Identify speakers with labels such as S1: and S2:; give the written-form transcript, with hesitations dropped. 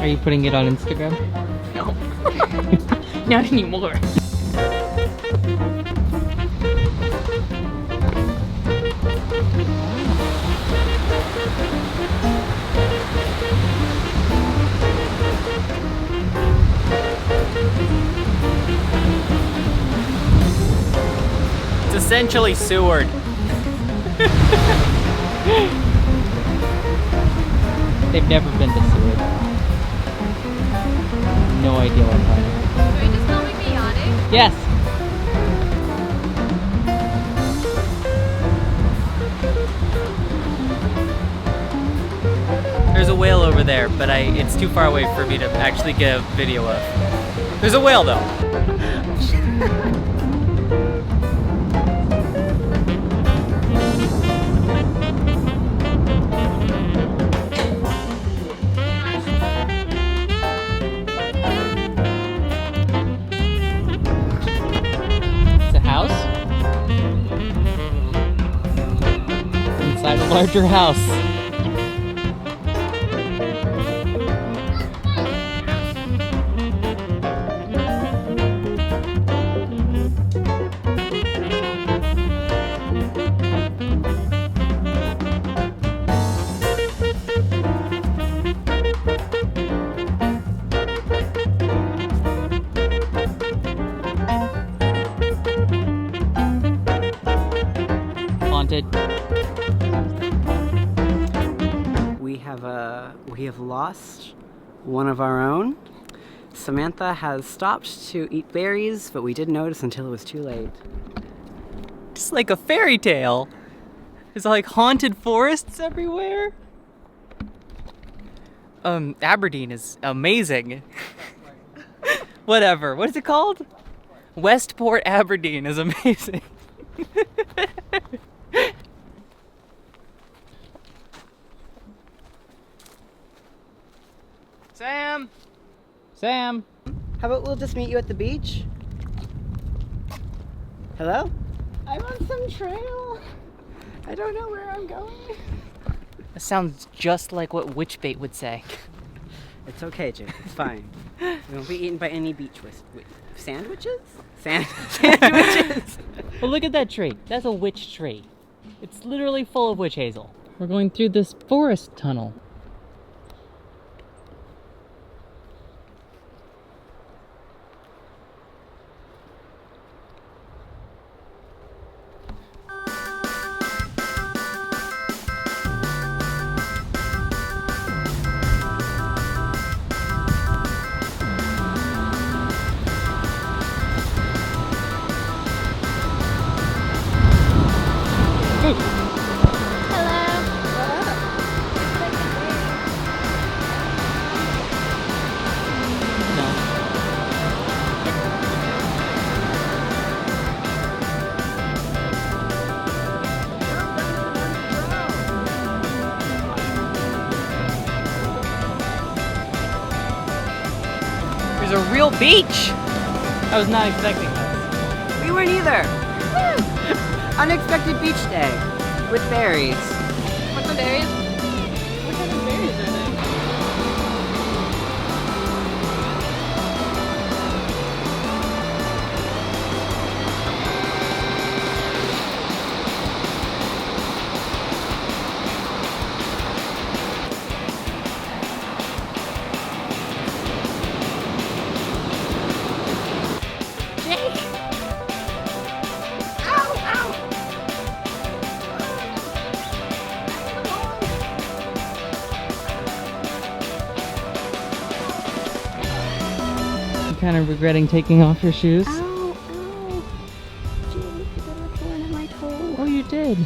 S1: Are you putting it on Instagram?
S2: No. Not anymore. It's essentially Seward.
S1: They've never been to Seward. No idea what I'm talking about.
S3: Are you just filming me yawning?
S1: Yes!
S2: There's a whale over there, but it's too far away for me to actually get a video of. There's a whale though.
S1: It's a house inside a larger house. Haunted.
S4: We have lost one of our own. Samantha has stopped to eat berries, but we didn't notice until it was too late.
S2: Just like a fairy tale. There's like haunted forests everywhere. Aberdeen is amazing. Whatever. What is it called? Westport, Aberdeen is amazing. Sam!
S1: Sam!
S4: How about we'll just meet you at the beach? Hello? I'm on some trail. I don't know where I'm going.
S2: That sounds just like what Witchbait would say.
S4: It's okay, Jake. It's fine. We won't be eaten by any beach with sandwiches? Sandwiches?
S1: Well, look at that tree. That's a witch tree. It's literally full of witch hazel. We're going through this forest tunnel.
S2: There's a real beach! I was not expecting this.
S4: We weren't either. Unexpected beach day with berries.
S3: What's the berries? What kind of berries are they?
S1: Kind of regretting taking off your shoes.
S4: Ow, ow. Jake, you got a thorn in my toe.
S1: Oh, you did.